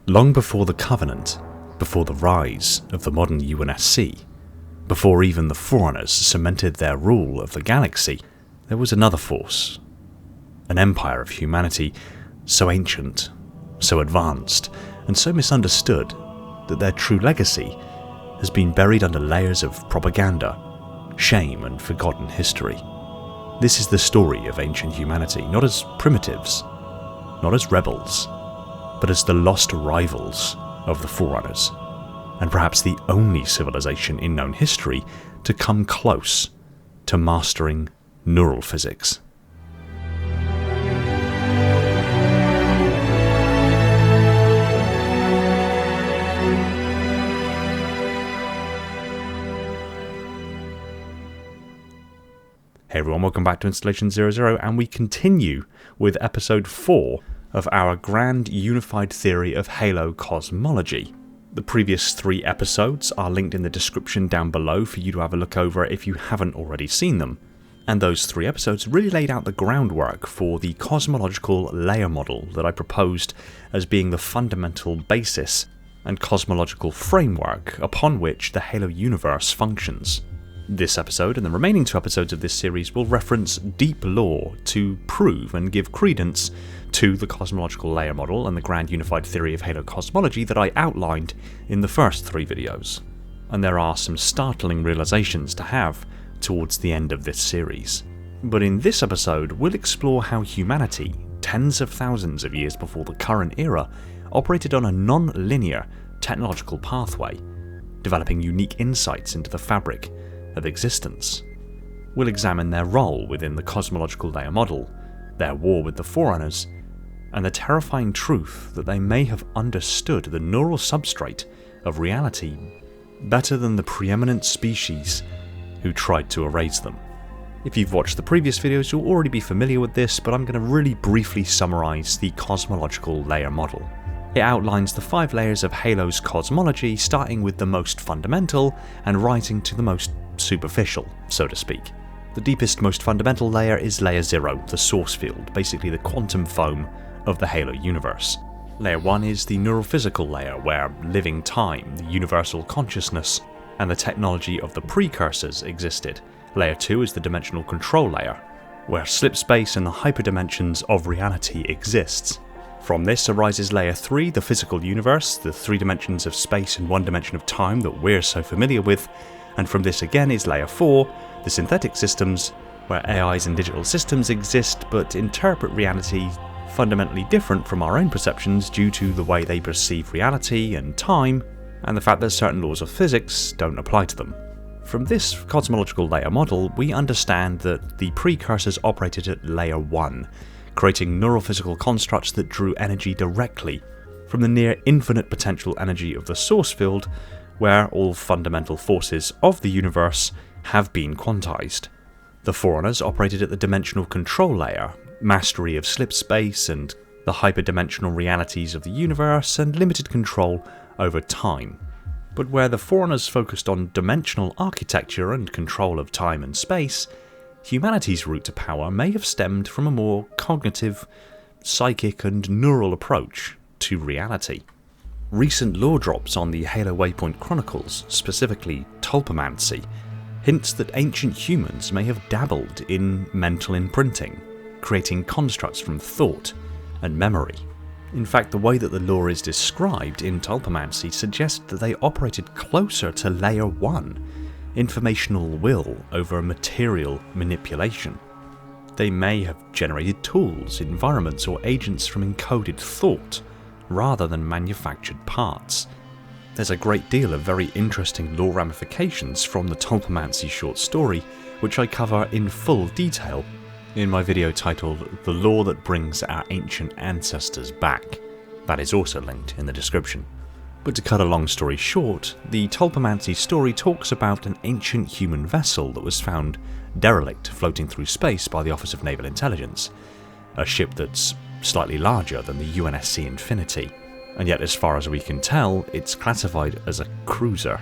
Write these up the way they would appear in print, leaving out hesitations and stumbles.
Long before the Covenant, before the rise of the modern UNSC, before even the Forerunners cemented their rule of the galaxy, there was another force, an empire of humanity so ancient, so advanced, and so misunderstood that their true legacy has been buried under layers of propaganda, shame, and forgotten history. This is the story of ancient humanity, not as primitives, not as rebels, but as the lost rivals of the Forerunners, and perhaps the only civilization in known history to come close to mastering neural physics. Hey everyone, welcome back to Installation 00, and we continue with episode 4 of our grand unified theory of Halo cosmology. The previous 3 episodes are linked in the description down below for you to have a look over if you haven't already seen them. And those 3 episodes really laid out the groundwork for the cosmological layer model that I proposed as being the fundamental basis and cosmological framework upon which the Halo universe functions. This episode and the remaining 2 episodes of this series will reference deep lore to prove and give credence to the cosmological layer model and the grand unified theory of Halo cosmology that I outlined in the first 3 videos. And there are some startling realizations to have towards the end of this series. But in this episode, we'll explore how humanity, tens of thousands of years before the current era, operated on a non-linear technological pathway, developing unique insights into the fabric of existence. We'll examine their role within the cosmological layer model, their war with the Forerunners, and the terrifying truth that they may have understood the neural substrate of reality better than the preeminent species who tried to erase them. If you've watched the previous videos, you'll already be familiar with this, but I'm going to really briefly summarize the cosmological layer model. It outlines the 5 layers of Halo's cosmology, starting with the most fundamental and rising to the most superficial, so to speak. The deepest, most fundamental layer is Layer 0, the source field, basically the quantum foam of the Halo universe. Layer 1 is the neurophysical layer, where living time, the universal consciousness, and the technology of the precursors existed. Layer 2 is the dimensional control layer, where slipspace and the hyperdimensions of reality exists. From this arises Layer 3, the physical universe, the 3 dimensions of space and 1 dimension of time that we're so familiar with, and from this again is Layer 4, the synthetic systems, where AIs and digital systems exist but interpret reality fundamentally different from our own perceptions due to the way they perceive reality and time, and the fact that certain laws of physics don't apply to them. From this cosmological layer model, we understand that the precursors operated at Layer 1, creating neurophysical constructs that drew energy directly from the near infinite potential energy of the source field, where all fundamental forces of the universe have been quantized. The Forerunners operated at the dimensional control layer, mastery of slipspace and the hyperdimensional realities of the universe, and limited control over time. But where the Forerunners focused on dimensional architecture and control of time and space, humanity's route to power may have stemmed from a more cognitive, psychic and neural approach to reality. Recent lore drops on the Halo Waypoint Chronicles, specifically Tulpamancy, hints that ancient humans may have dabbled in mental imprinting, creating constructs from thought and memory. In fact, the way that the lore is described in Tulpamancy suggests that they operated closer to Layer 1, informational will over material manipulation. They may have generated tools, environments, or agents from encoded thought, rather than manufactured parts. There's a great deal of very interesting lore ramifications from the Tulpamancy short story, which I cover in full detail in my video titled The Lore That Brings Our Ancient Ancestors Back. That is also linked in the description. But to cut a long story short, the Tulpamancy story talks about an ancient human vessel that was found derelict floating through space by the Office of Naval Intelligence, a ship that's slightly larger than the UNSC Infinity, and yet as far as we can tell, it's classified as a cruiser.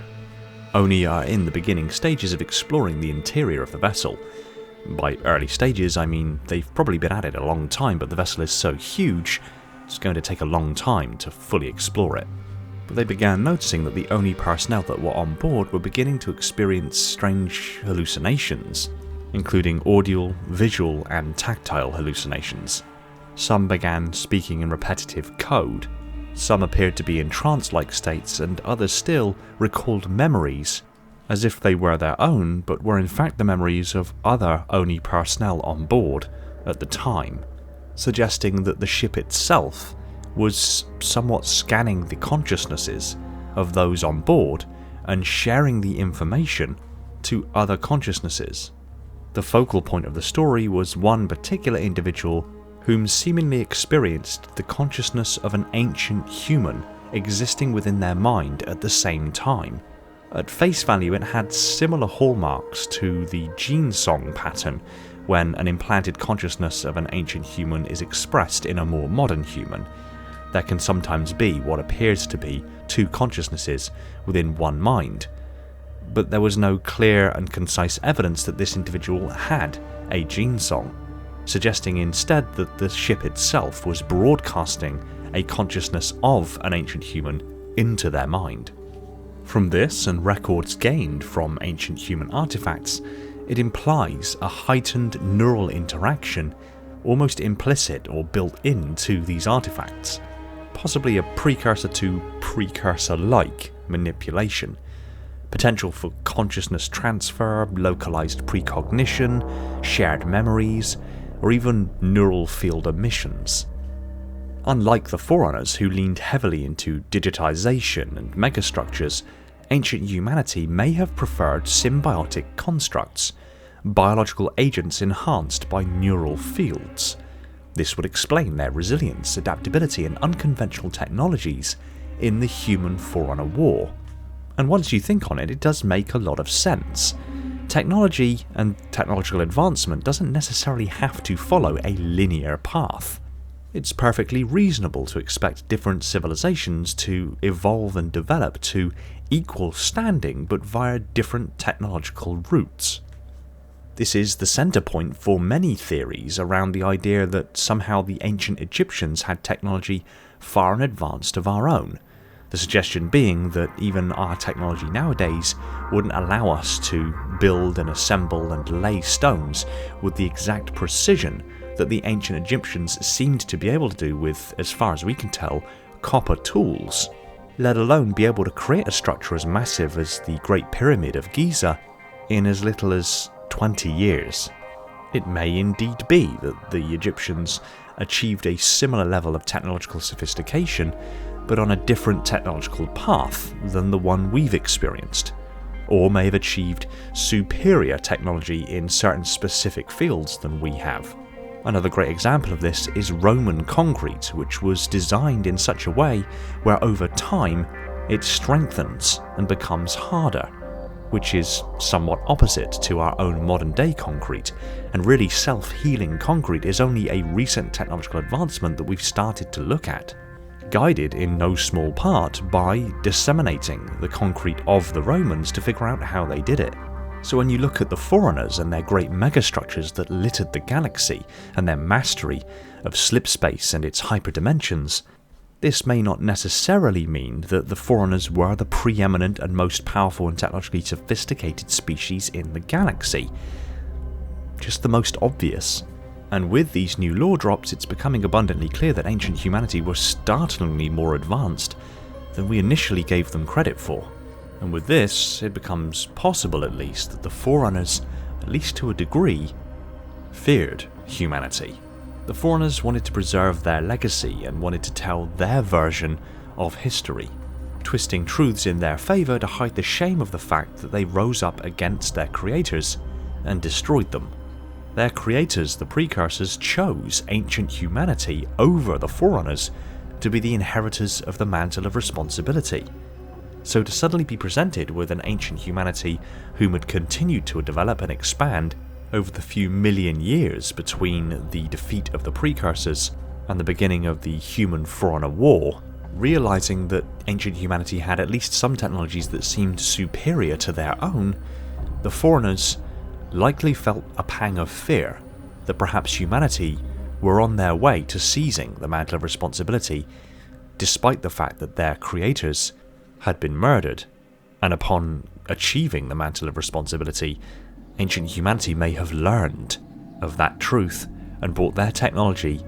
Oni are in the beginning stages of exploring the interior of the vessel. By early stages, I mean they've probably been at it a long time, but the vessel is so huge, It's going to take a long time to fully explore it. But they began noticing that the Oni personnel that were on board were beginning to experience strange hallucinations, including audio, visual, and tactile hallucinations. Some began speaking in repetitive code, some appeared to be in trance-like states, and others still recalled memories as if they were their own, but were in fact the memories of other Oni personnel on board at the time, suggesting that the ship itself was somewhat scanning the consciousnesses of those on board and sharing the information to other consciousnesses. The focal point of the story was one particular individual whom seemingly experienced the consciousness of an ancient human existing within their mind at the same time. At face value, it had similar hallmarks to the gene song pattern when an implanted consciousness of an ancient human is expressed in a more modern human. There can sometimes be what appears to be two consciousnesses within one mind, but there was no clear and concise evidence that this individual had a gene song, suggesting instead that the ship itself was broadcasting a consciousness of an ancient human into their mind. From this and records gained from ancient human artifacts, it implies a heightened neural interaction, almost implicit or built into these artifacts, possibly a precursor to precursor-like manipulation, potential for consciousness transfer, localized precognition, shared memories, or even neural field emissions. Unlike the Forerunners, who leaned heavily into digitization and megastructures, ancient humanity may have preferred symbiotic constructs, biological agents enhanced by neural fields. This would explain their resilience, adaptability, and unconventional technologies in the human Forerunner War. And once you think on it, it does make a lot of sense. Technology and technological advancement doesn't necessarily have to follow a linear path. It's perfectly reasonable to expect different civilizations to evolve and develop to equal standing, but via different technological routes. This is the center point for many theories around the idea that somehow the ancient Egyptians had technology far in advance of our own. The suggestion being that even our technology nowadays wouldn't allow us to build and assemble and lay stones with the exact precision that the ancient Egyptians seemed to be able to do with, as far as we can tell, copper tools, let alone be able to create a structure as massive as the Great Pyramid of Giza in as little as 20 years. It may indeed be that the Egyptians achieved a similar level of technological sophistication, but on a different technological path than the one we've experienced, or may have achieved superior technology in certain specific fields than we have. Another great example of this is Roman concrete, which was designed in such a way where over time it strengthens and becomes harder, which is somewhat opposite to our own modern day concrete, and really self-healing concrete is only a recent technological advancement that we've started to look at, guided in no small part by disseminating the concrete of the Romans to figure out how they did it. So when you look at the Forerunners and their great megastructures that littered the galaxy, and their mastery of slipspace and its hyperdimensions, this may not necessarily mean that the Forerunners were the preeminent and most powerful and technologically sophisticated species in the galaxy. Just the most obvious. And with these new lore drops, it's becoming abundantly clear that ancient humanity was startlingly more advanced than we initially gave them credit for. And with this, it becomes possible at least that the Forerunners, at least to a degree, feared humanity. The Forerunners wanted to preserve their legacy and wanted to tell their version of history, twisting truths in their favour to hide the shame of the fact that they rose up against their creators and destroyed them. Their creators, the precursors, chose ancient humanity over the Forerunners to be the inheritors of the mantle of responsibility. So to suddenly be presented with an ancient humanity whom had continued to develop and expand over the few million years between the defeat of the precursors and the beginning of the human Forerunner War, realizing that ancient humanity had at least some technologies that seemed superior to their own, the Forerunners likely felt a pang of fear that perhaps humanity were on their way to seizing the mantle of responsibility, despite the fact that their creators had been murdered, and upon achieving the mantle of responsibility, ancient humanity may have learned of that truth and brought their technology,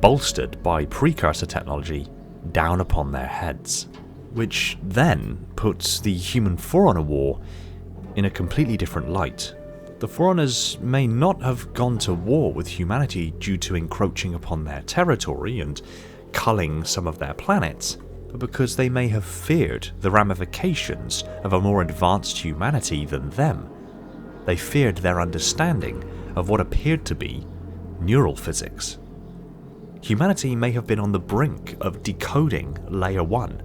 bolstered by precursor technology, down upon their heads. Which then puts the human Forerunner War in a completely different light. The Forerunners may not have gone to war with humanity due to encroaching upon their territory and culling some of their planets, but because they may have feared the ramifications of a more advanced humanity than them. They feared their understanding of what appeared to be neural physics. Humanity may have been on the brink of decoding Layer 1,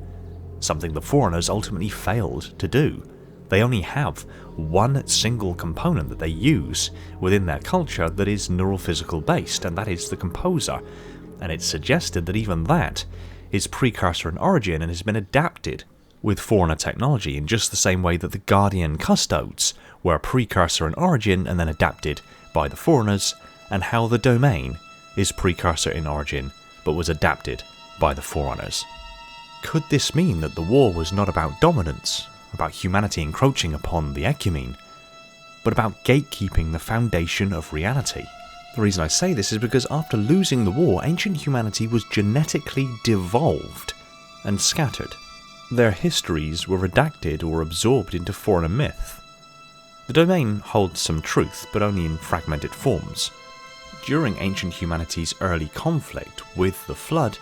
something the Forerunners ultimately failed to do. They only have one single component that they use within their culture that is neural physical based, and that is the composer, and it's suggested that even that is precursor in origin and has been adapted with Forerunner technology in just the same way that the Guardian Custodes were precursor in origin and then adapted by the Forerunners, and how the Domain is precursor in origin but was adapted by the Forerunners. Could this mean that the war was not about dominance, about humanity encroaching upon the ecumene, but about gatekeeping the foundation of reality? The reason I say this is because after losing the war, ancient humanity was genetically devolved and scattered. Their histories were redacted or absorbed into Forerunner myth. The Domain holds some truth, but only in fragmented forms. During ancient humanity's early conflict with the Flood,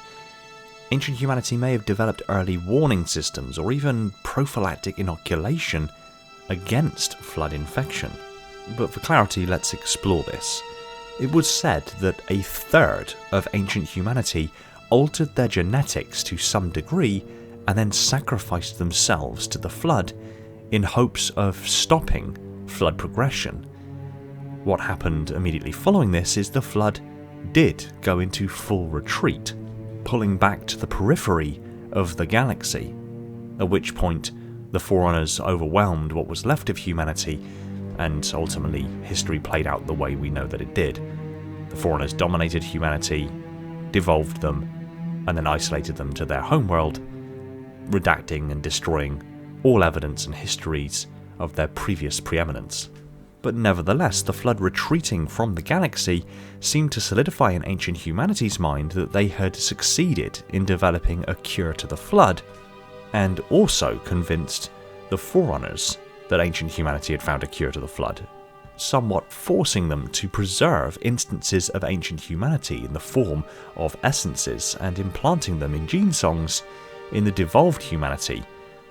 ancient humanity may have developed early warning systems or even prophylactic inoculation against Flood infection. But for clarity, let's explore this. It was said that a third of ancient humanity altered their genetics to some degree and then sacrificed themselves to the Flood in hopes of stopping Flood progression. What happened immediately following this is the Flood did go into full retreat, pulling back to the periphery of the galaxy, at which point the Forerunners overwhelmed what was left of humanity, and ultimately history played out the way we know that it did. The Forerunners dominated humanity, devolved them, and then isolated them to their homeworld, redacting and destroying all evidence and histories of their previous preeminence. But nevertheless, the Flood retreating from the galaxy seemed to solidify in ancient humanity's mind that they had succeeded in developing a cure to the Flood, and also convinced the Forerunners that ancient humanity had found a cure to the Flood, somewhat forcing them to preserve instances of ancient humanity in the form of essences and implanting them in gene songs in the devolved humanity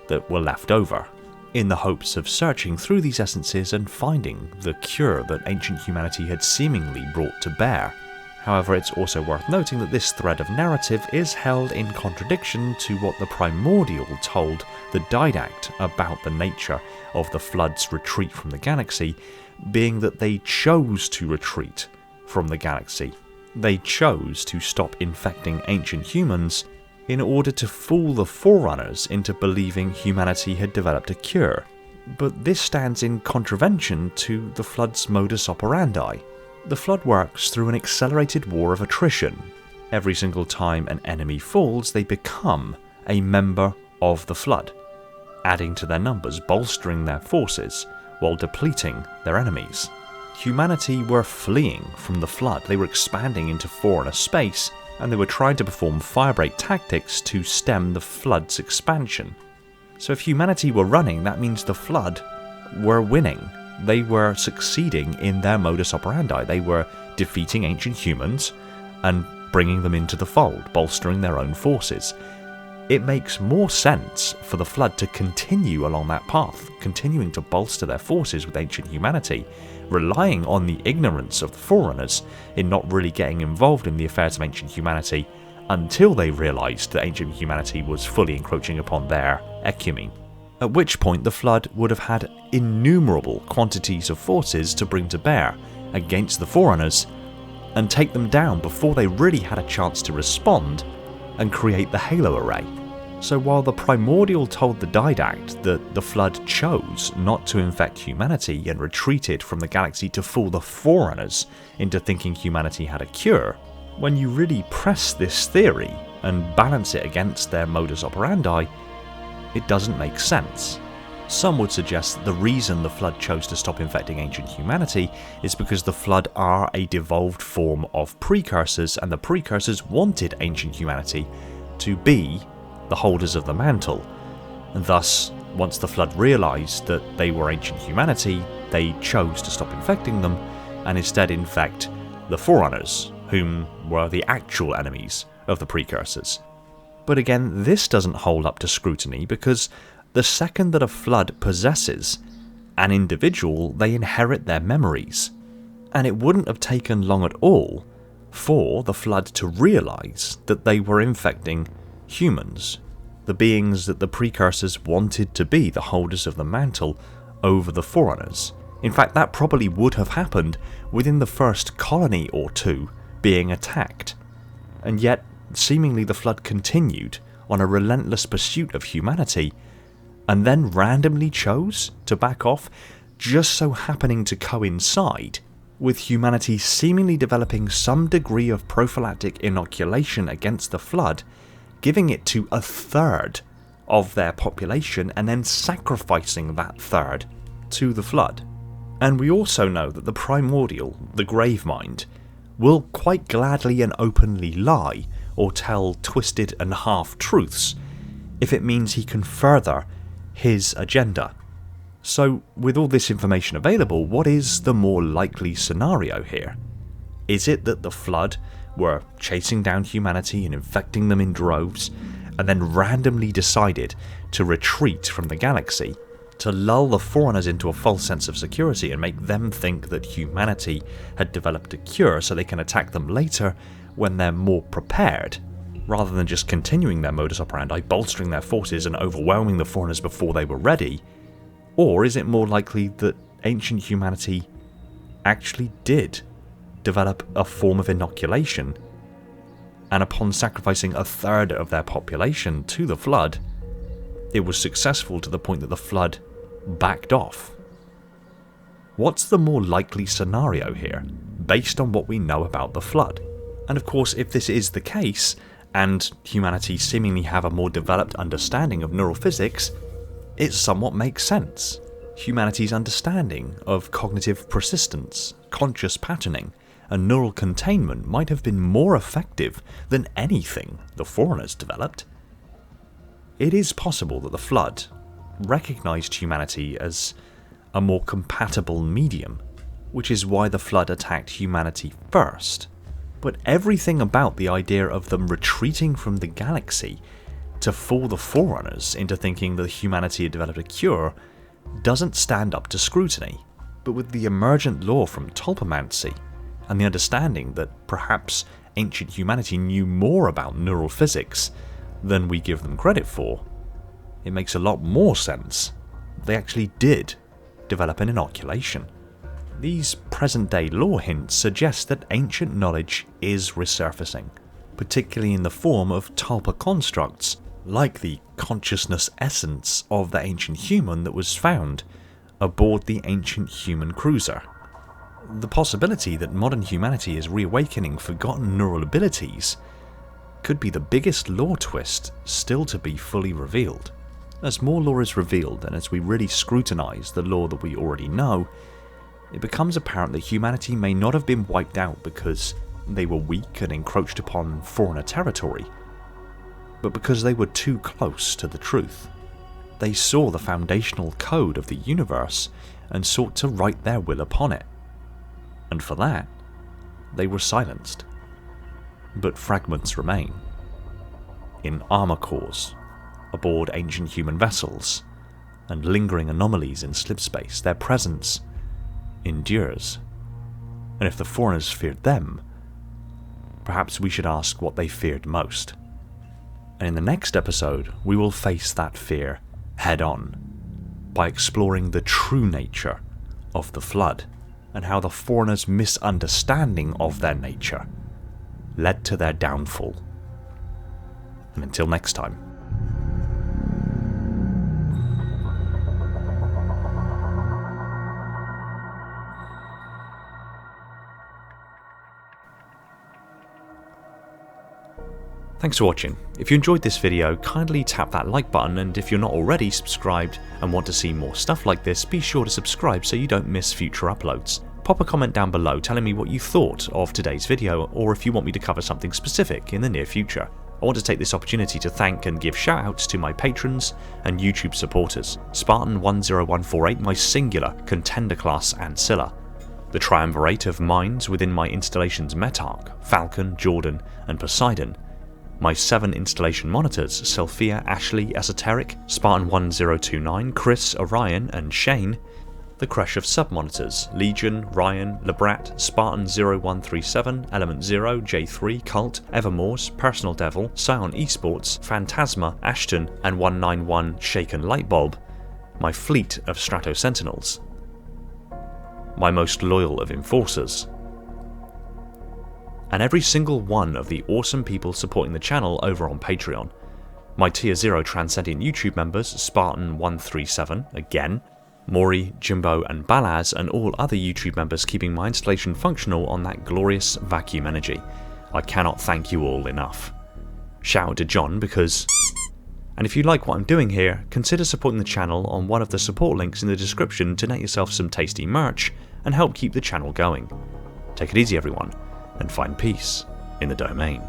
that were left over, in the hopes of searching through these essences and finding the cure that ancient humanity had seemingly brought to bear. However, it's also worth noting that this thread of narrative is held in contradiction to what the Primordial told the Didact about the nature of the Flood's retreat from the galaxy, being that they chose to retreat from the galaxy. They chose to stop infecting ancient humans in order to fool the Forerunners into believing humanity had developed a cure. But this stands in contravention to the Flood's modus operandi. The Flood works through an accelerated war of attrition. Every single time an enemy falls, they become a member of the Flood, adding to their numbers, bolstering their forces, while depleting their enemies. Humanity were fleeing from the Flood. They were expanding into Forerunner space, and they were trying to perform firebreak tactics to stem the Flood's expansion. So if humanity were running, that means the Flood were winning. They were succeeding in their modus operandi. They were defeating ancient humans and bringing them into the fold, bolstering their own forces. It makes more sense for the Flood to continue along that path, continuing to bolster their forces with ancient humanity, relying on the ignorance of the Forerunners in not really getting involved in the affairs of ancient humanity until they realised that ancient humanity was fully encroaching upon their ecumene. At which point the Flood would have had innumerable quantities of forces to bring to bear against the Forerunners and take them down before they really had a chance to respond and create the Halo Array. So while the Primordial told the Didact that the Flood chose not to infect humanity and retreated from the galaxy to fool the Forerunners into thinking humanity had a cure, when you really press this theory and balance it against their modus operandi, it doesn't make sense. Some would suggest that the reason the Flood chose to stop infecting ancient humanity is because the Flood are a devolved form of precursors, and the precursors wanted ancient humanity to be the holders of the mantle. And thus, once the Flood realised that they were ancient humanity, they chose to stop infecting them and instead infect the Forerunners, whom were the actual enemies of the precursors. But again, this doesn't hold up to scrutiny, because the second that a Flood possesses an individual, they inherit their memories. And it wouldn't have taken long at all for the Flood to realise that they were infecting humans, the beings that the precursors wanted to be the holders of the mantle over the Forerunners. In fact, that probably would have happened within the first colony or two being attacked. And yet, seemingly the Flood continued on a relentless pursuit of humanity, and then randomly chose to back off, just so happening to coincide with humanity seemingly developing some degree of prophylactic inoculation against the Flood, giving it to a third of their population and then sacrificing that third to the Flood. And we also know that the primordial, the Gravemind, will quite gladly and openly lie or tell twisted and half-truths if it means he can further his agenda. So, with all this information available, what is the more likely scenario here? Is it that the Flood were chasing down humanity and infecting them in droves, and then randomly decided to retreat from the galaxy, to lull the Forerunners into a false sense of security and make them think that humanity had developed a cure so they can attack them later when they're more prepared, rather than just continuing their modus operandi, bolstering their forces and overwhelming the Forerunners before they were ready? Or is it more likely that ancient humanity actually did develop a form of inoculation, and upon sacrificing a third of their population to the Flood, it was successful to the point that the Flood backed off? What's the more likely scenario here, based on what we know about the Flood? And of course, if this is the case, and humanity seemingly have a more developed understanding of neural physics, it somewhat makes sense. Humanity's understanding of cognitive persistence, conscious patterning, and neural containment might have been more effective than anything the Forerunners developed. It is possible that the Flood recognised humanity as a more compatible medium, which is why the Flood attacked humanity first. But everything about the idea of them retreating from the galaxy to fool the Forerunners into thinking that humanity had developed a cure doesn't stand up to scrutiny. But with the emergent law from Tulpamancy, and the understanding that perhaps ancient humanity knew more about neural physics than we give them credit for, it makes a lot more sense they actually did develop an inoculation. These present-day lore hints suggest that ancient knowledge is resurfacing, particularly in the form of Tulpa constructs, like the consciousness essence of the ancient human that was found aboard the ancient human cruiser. The possibility that modern humanity is reawakening forgotten neural abilities could be the biggest lore twist still to be fully revealed. As more lore is revealed, and as we really scrutinise the lore that we already know, it becomes apparent that humanity may not have been wiped out because they were weak and encroached upon foreigner territory, but because they were too close to the truth. They saw the foundational code of the universe and sought to write their will upon it. And for that, they were silenced. But fragments remain. In armor cores, aboard ancient human vessels, and lingering anomalies in slipspace, their presence endures. And if the Foreigners feared them, perhaps we should ask what they feared most. And in the next episode, we will face that fear head on, by exploring the true nature of the Flood, and how the Foreigners' misunderstanding of their nature led to their downfall. And until next time. Thanks for watching. If you enjoyed this video, kindly tap that like button, and if you're not already subscribed and want to see more stuff like this, be sure to subscribe so you don't miss future uploads. Pop a comment down below telling me what you thought of today's video, or if you want me to cover something specific in the near future. I want to take this opportunity to thank and give shoutouts to my patrons and YouTube supporters: Spartan10148, my singular contender class Ancilla, the triumvirate of minds within my installations Metarch, Falcon, Jordan and Poseidon, my 7 installation monitors Sophia, Ashley, Esoteric, Spartan1029, Chris, Orion and Shane, the crush of sub-monitors Legion, Ryan, Lebrat, Spartan0137, Element 0, J3, Cult, Evermore's, Personal Devil, Scion Esports, Phantasma, Ashton and 191 Shaken Lightbulb, my fleet of Strato Sentinels, my most loyal of Enforcers, and every single one of the awesome people supporting the channel over on Patreon. My Tier 0 Transcendent YouTube members Spartan137, again, Maury, Jimbo and Balaz, and all other YouTube members keeping my installation functional on that glorious vacuum energy. I cannot thank you all enough. Shout out to John because... And if you like what I'm doing here, consider supporting the channel on one of the support links in the description to net yourself some tasty merch and help keep the channel going. Take it easy everyone, and find peace in the domain.